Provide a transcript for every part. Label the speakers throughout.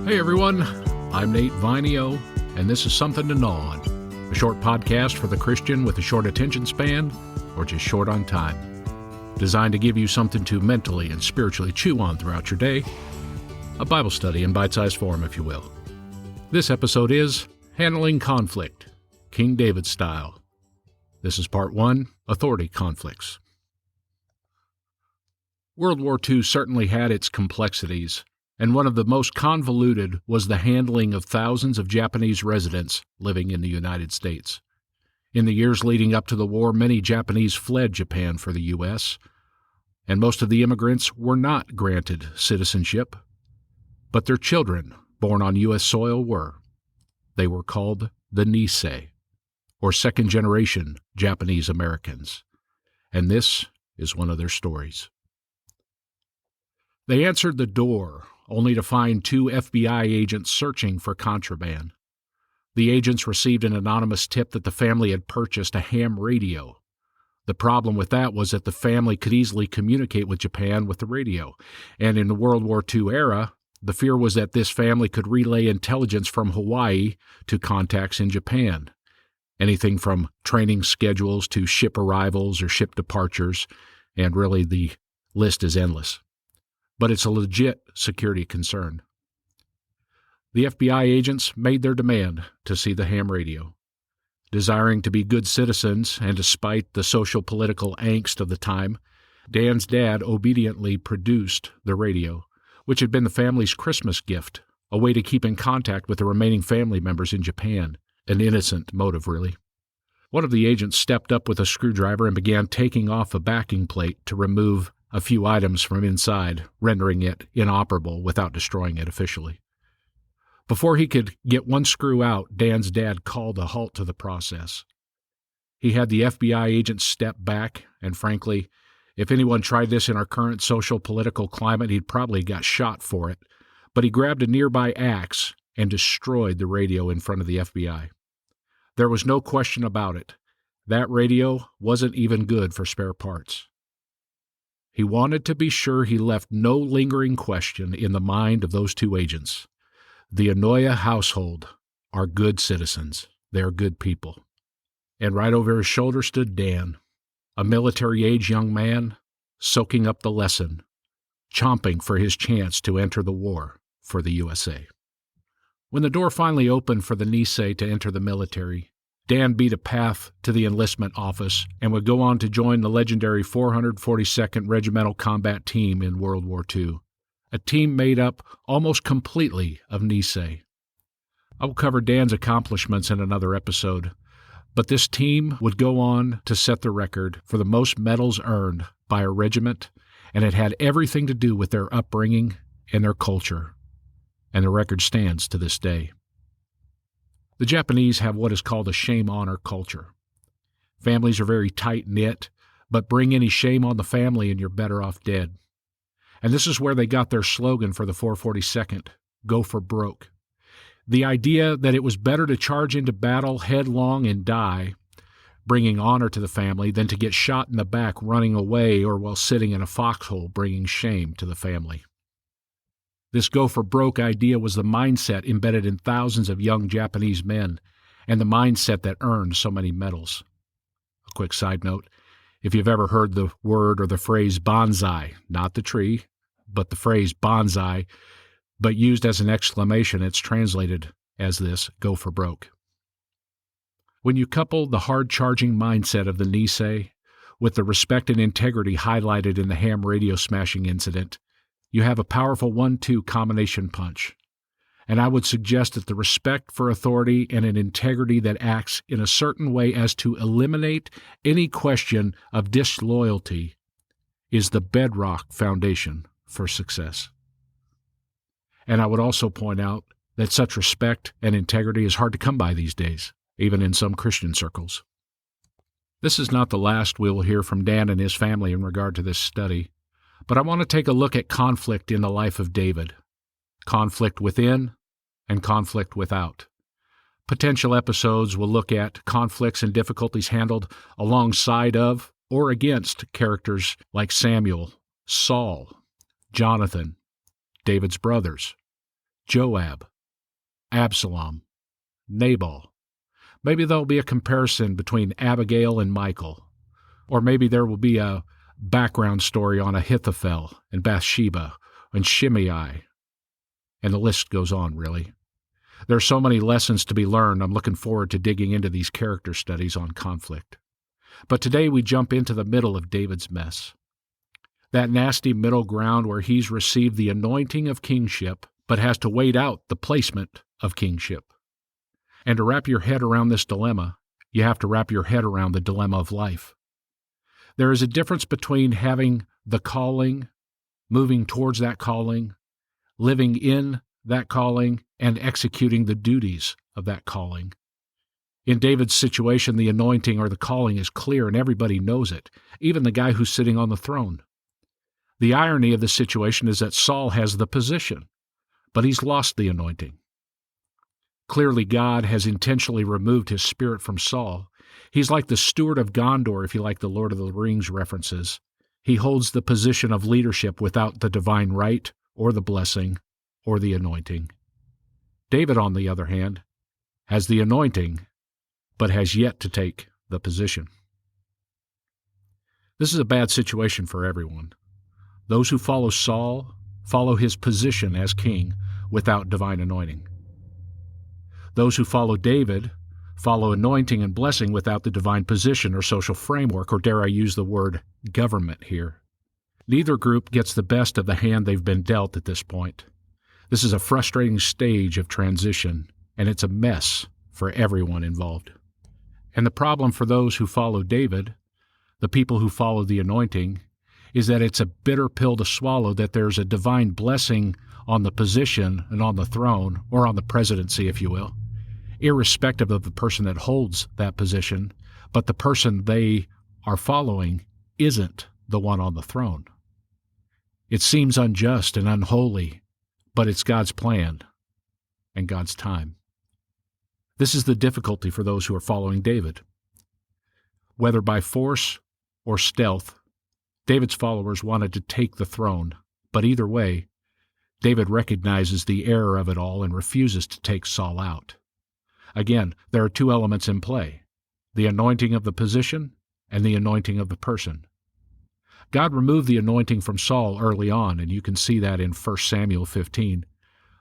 Speaker 1: Hey everyone, I'm Nate Vinio, and this is Something to Gnaw On, a short podcast for the Christian with a short attention span, or just short on time. Designed to give you something to mentally and spiritually chew on throughout your day. A Bible study in bite-sized form, if you will. This episode is Handling Conflict, King David Style. This is Part 1, Authority Conflicts. World War II certainly had its complexities, and one of the most convoluted was the handling of thousands of Japanese residents living in the United States. In the years leading up to the war, many Japanese fled Japan for the U.S., and most of the immigrants were not granted citizenship, but their children, born on U.S. soil, were. They were called the Nisei, or second-generation Japanese Americans, and this is one of their stories. They answered the door, only to find two FBI agents searching for contraband. The agents received an anonymous tip that the family had purchased a ham radio. The problem with that was that the family could easily communicate with Japan with the radio, and in the World War II era, the fear was that this family could relay intelligence from Hawaii to contacts in Japan. Anything from training schedules to ship arrivals or ship departures, and really the list is endless. But it's a legit security concern. The FBI agents made their demand to see the ham radio. Desiring to be good citizens, and despite the social-political angst of the time, Dan's dad obediently produced the radio, which had been the family's Christmas gift, a way to keep in contact with the remaining family members in Japan. An innocent motive, really. One of the agents stepped up with a screwdriver and began taking off a backing plate to remove a few items from inside, rendering it inoperable without destroying it officially. Before he could get one screw out, Dan's dad called a halt to the process. He had the FBI agent step back, and frankly, if anyone tried this in our current social-political climate, he'd probably got shot for it, but he grabbed a nearby axe and destroyed the radio in front of the FBI. There was no question about it. That radio wasn't even good for spare parts. He wanted to be sure he left no lingering question in the mind of those two agents. The Inoue household are good citizens. They are good people. And right over his shoulder stood Dan, a military-age young man, soaking up the lesson, chomping for his chance to enter the war for the USA. When the door finally opened for the Nisei to enter the military, Dan beat a path to the enlistment office and would go on to join the legendary 442nd Regimental Combat Team in World War II, a team made up almost completely of Nisei. I will cover Dan's accomplishments in another episode, but this team would go on to set the record for the most medals earned by a regiment, and it had everything to do with their upbringing and their culture, and the record stands to this day. The Japanese have what is called a shame-honor culture. Families are very tight-knit, but bring any shame on the family and you're better off dead. And this is where they got their slogan for the 442nd, Go for Broke. The idea that it was better to charge into battle headlong and die, bringing honor to the family, than to get shot in the back running away or while sitting in a foxhole bringing shame to the family. This go-for-broke idea was the mindset embedded in thousands of young Japanese men, and the mindset that earned so many medals. A quick side note, if you've ever heard the word or the phrase bonsai, not the tree, but the phrase bonsai, but used as an exclamation, it's translated as this, go for broke. When you couple the hard-charging mindset of the Nisei with the respect and integrity highlighted in the ham radio smashing incident, you have a powerful 1-2 combination punch. And I would suggest that the respect for authority and an integrity that acts in a certain way as to eliminate any question of disloyalty is the bedrock foundation for success. And I would also point out that such respect and integrity is hard to come by these days, even in some Christian circles. This is not the last we will hear from Dan and his family in regard to this study. But I want to take a look at conflict in the life of David, conflict within and conflict without. Potential episodes will look at conflicts and difficulties handled alongside of or against characters like Samuel, Saul, Jonathan, David's brothers, Joab, Absalom, Nabal. Maybe there'll be a comparison between Abigail and Michal. Or maybe there will be a background story on Ahithophel and Bathsheba and Shimei. And the list goes on, really. There are so many lessons to be learned. I'm looking forward to digging into these character studies on conflict. But today we jump into the middle of David's mess. That nasty middle ground where he's received the anointing of kingship, but has to wait out the placement of kingship. And to wrap your head around this dilemma, you have to wrap your head around the dilemma of life. There is a difference between having the calling, moving towards that calling, living in that calling, and executing the duties of that calling. In David's situation, the anointing or the calling is clear and everybody knows it, even the guy who's sitting on the throne. The irony of the situation is that Saul has the position, but he's lost the anointing. Clearly, God has intentionally removed his spirit from Saul. He's like the steward of Gondor, if you like the Lord of the Rings references. He holds the position of leadership without the divine right or the blessing or the anointing. David, on the other hand, has the anointing, but has yet to take the position. This is a bad situation for everyone. Those who follow Saul follow his position as king without divine anointing. Those who follow David follow anointing and blessing without the divine position or social framework, or dare I use the word government here. Neither group gets the best of the hand they've been dealt at this point. This is a frustrating stage of transition, and it's a mess for everyone involved. And the problem for those who follow David, the people who follow the anointing, is that it's a bitter pill to swallow that there's a divine blessing on the position and on the throne, or on the presidency, if you will, irrespective of the person that holds that position, but the person they are following isn't the one on the throne. It seems unjust and unholy, but it's God's plan and God's time. This is the difficulty for those who are following David. Whether by force or stealth, David's followers wanted to take the throne, but either way, David recognizes the error of it all and refuses to take Saul out. Again, there are two elements in play, the anointing of the position and the anointing of the person. God removed the anointing from Saul early on, and you can see that in 1 Samuel 15.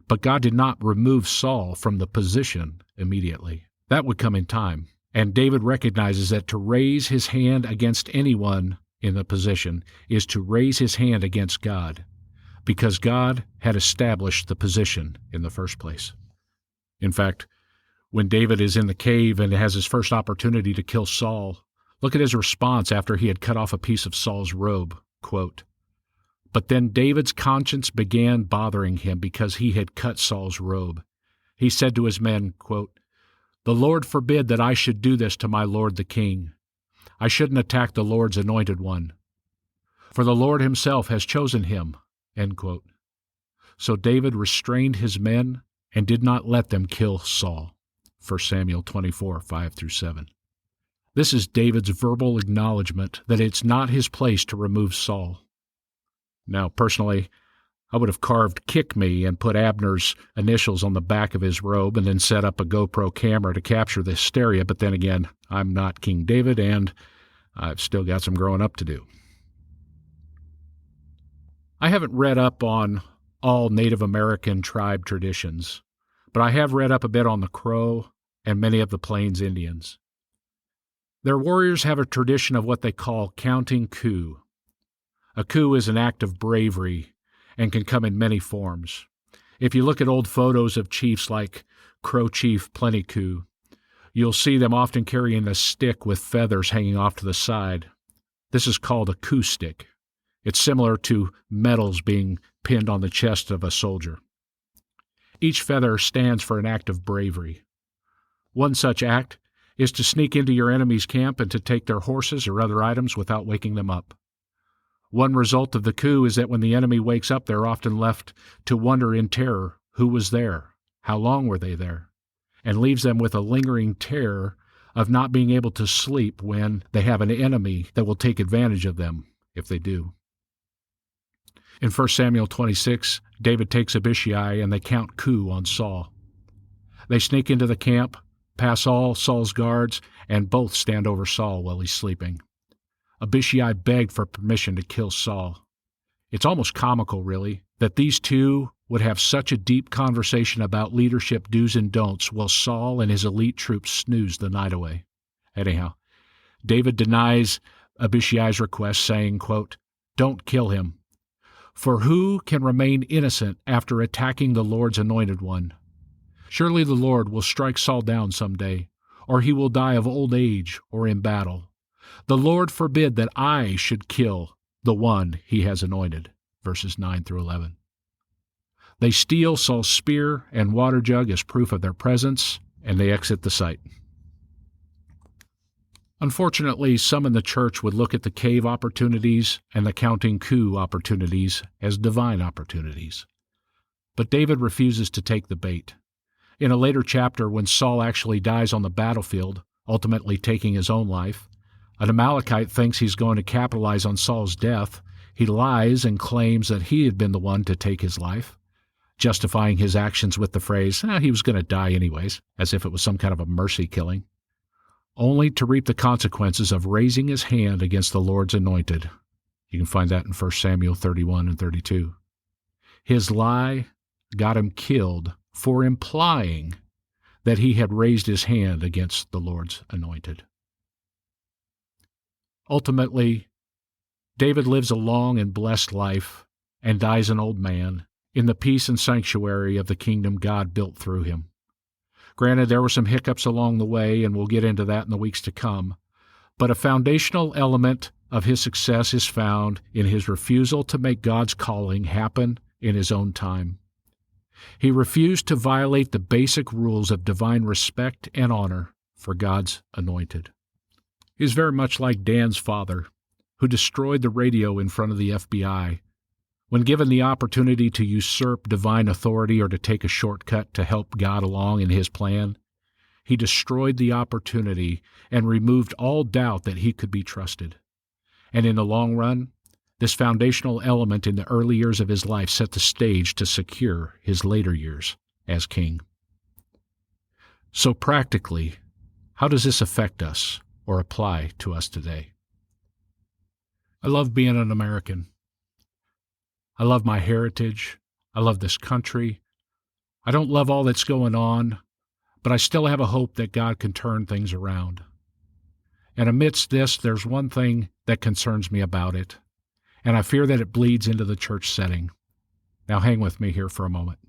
Speaker 1: But God did not remove Saul from the position immediately. That would come in time. And David recognizes that to raise his hand against anyone in the position is to raise his hand against God, because God had established the position in the first place. In fact, when David is in the cave and has his first opportunity to kill Saul, look at his response after he had cut off a piece of Saul's robe. Quote, "But then David's conscience began bothering him because he had cut Saul's robe. He said to his men, quote, 'The Lord forbid that I should do this to my lord the king. I shouldn't attack the Lord's anointed one, for the Lord himself has chosen him.'" End quote. So David restrained his men and did not let them kill Saul. 1 Samuel 24, 5-7. This is David's verbal acknowledgement that it's not his place to remove Saul. Now, personally, I would have carved "Kick Me" and put Abner's initials on the back of his robe and then set up a GoPro camera to capture the hysteria, but then again, I'm not King David, and I've still got some growing up to do. I haven't read up on all Native American tribe traditions, but I have read up a bit on the Crow and many of the Plains Indians. Their warriors have a tradition of what they call counting coup. A coup is an act of bravery and can come in many forms. If you look at old photos of chiefs like Crow Chief Plentycoo, you'll see them often carrying a stick with feathers hanging off to the side. This is called a coup stick. It's similar to medals being pinned on the chest of a soldier. Each feather stands for an act of bravery. One such act is to sneak into your enemy's camp and to take their horses or other items without waking them up. One result of the coup is that when the enemy wakes up, they're often left to wonder in terror who was there, how long were they there, and leaves them with a lingering terror of not being able to sleep when they have an enemy that will take advantage of them if they do. In 1 Samuel 26, David takes Abishai and they count coup on Saul. They sneak into the camp, pass all Saul's guards, and both stand over Saul while he's sleeping. Abishai begged for permission to kill Saul. It's almost comical, really, that these two would have such a deep conversation about leadership do's and don'ts while Saul and his elite troops snooze the night away. Anyhow, David denies Abishai's request, saying, quote, "Don't kill him. For who can remain innocent after attacking the Lord's anointed one? Surely the Lord will strike Saul down some day, or he will die of old age or in battle. The Lord forbid that I should kill the one he has anointed." Verses 9 through 11. They steal Saul's spear and water jug as proof of their presence, and they exit the site. Unfortunately, some in the church would look at the cave opportunities and the counting coup opportunities as divine opportunities. But David refuses to take the bait. In a later chapter, when Saul actually dies on the battlefield, ultimately taking his own life, an Amalekite thinks he's going to capitalize on Saul's death. He lies and claims that he had been the one to take his life, justifying his actions with the phrase, he was going to die anyways, as if it was some kind of a mercy killing, only to reap the consequences of raising his hand against the Lord's anointed. You can find that in 1 Samuel 31 and 32. His lie got him killed for implying that he had raised his hand against the Lord's anointed. Ultimately, David lives a long and blessed life and dies an old man in the peace and sanctuary of the kingdom God built through him. Granted, there were some hiccups along the way, and we'll get into that in the weeks to come, but a foundational element of his success is found in his refusal to make God's calling happen in his own time. He refused to violate the basic rules of divine respect and honor for God's anointed. He is very much like Dan's father, who destroyed the radio in front of the FBI. When given the opportunity to usurp divine authority or to take a shortcut to help God along in his plan, he destroyed the opportunity and removed all doubt that he could be trusted. And in the long run, this foundational element in the early years of his life set the stage to secure his later years as king. So practically, how does this affect us or apply to us today? I love being an American. I love my heritage. I love this country. I don't love all that's going on, but I still have a hope that God can turn things around. And amidst this, there's one thing that concerns me about it, and I fear that it bleeds into the church setting. Now hang with me here for a moment.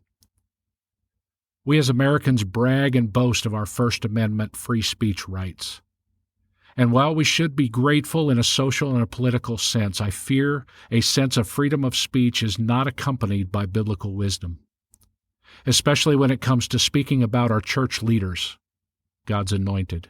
Speaker 1: We as Americans brag and boast of our First Amendment free speech rights. And while we should be grateful in a social and a political sense, I fear a sense of freedom of speech is not accompanied by biblical wisdom, especially when it comes to speaking about our church leaders, God's anointed.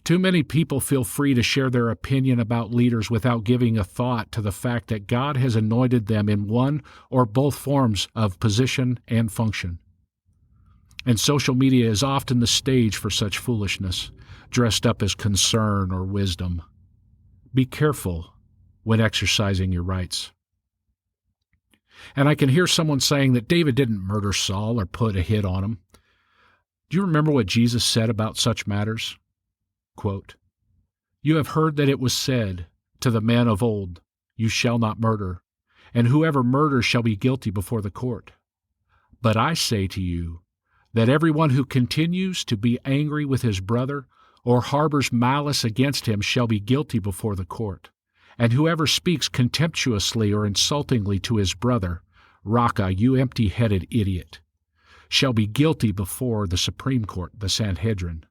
Speaker 1: Too many people feel free to share their opinion about leaders without giving a thought to the fact that God has anointed them in one or both forms of position and function. And social media is often the stage for such foolishness, dressed up as concern or wisdom. Be careful when exercising your rights. And I can hear someone saying that David didn't murder Saul or put a hit on him. Do you remember what Jesus said about such matters? Quote, "You have heard that it was said to the men of old, 'You shall not murder, and whoever murders shall be guilty before the court.' But I say to you that everyone who continues to be angry with his brother or harbors malice against him shall be guilty before the court. And whoever speaks contemptuously or insultingly to his brother, 'Raka, you empty-headed idiot,' shall be guilty before the Supreme Court, the Sanhedrin.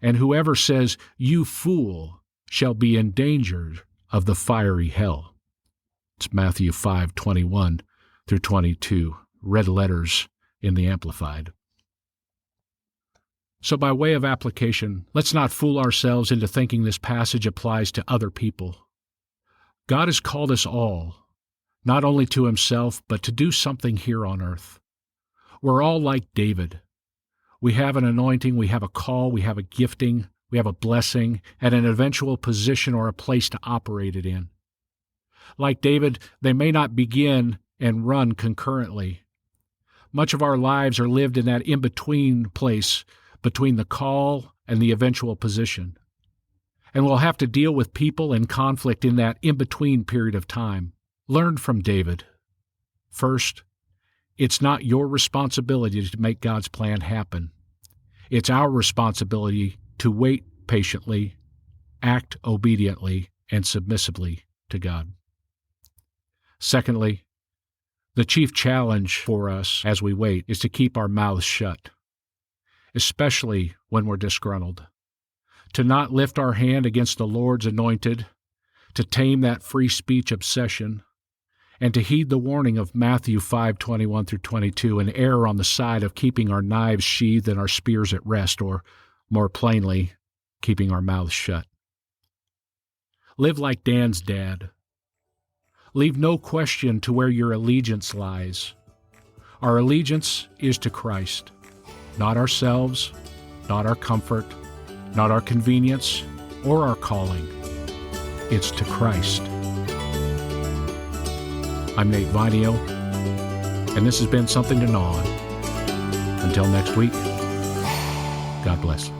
Speaker 1: And whoever says, 'You fool,' shall be in danger of the fiery hell." It's Matthew 5:21 through 22, red letters in the Amplified. So by way of application, let's not fool ourselves into thinking this passage applies to other people. God has called us all, not only to himself, but to do something here on earth. We're all like David. We have an anointing, we have a call, we have a gifting, we have a blessing, and an eventual position or a place to operate it in. Like David, they may not begin and run concurrently. Much of our lives are lived in that in-between place between the call and the eventual position. And we'll have to deal with people and conflict in that in-between period of time. Learn from David. First, it's not your responsibility to make God's plan happen. It's our responsibility to wait patiently, act obediently, and submissively to God. Secondly, the chief challenge for us as we wait is to keep our mouths shut, especially when we're disgruntled. To not lift our hand against the Lord's anointed, to tame that free speech obsession, and to heed the warning of Matthew 5:21 through 22 and err on the side of keeping our knives sheathed and our spears at rest, or, more plainly, keeping our mouths shut. Live like Dan's dad. Leave no question to where your allegiance lies. Our allegiance is to Christ, not ourselves, not our comfort, not our convenience, or our calling. It's to Christ. I'm Nate Vinio, and this has been Something to Gnaw On. Until next week, God bless.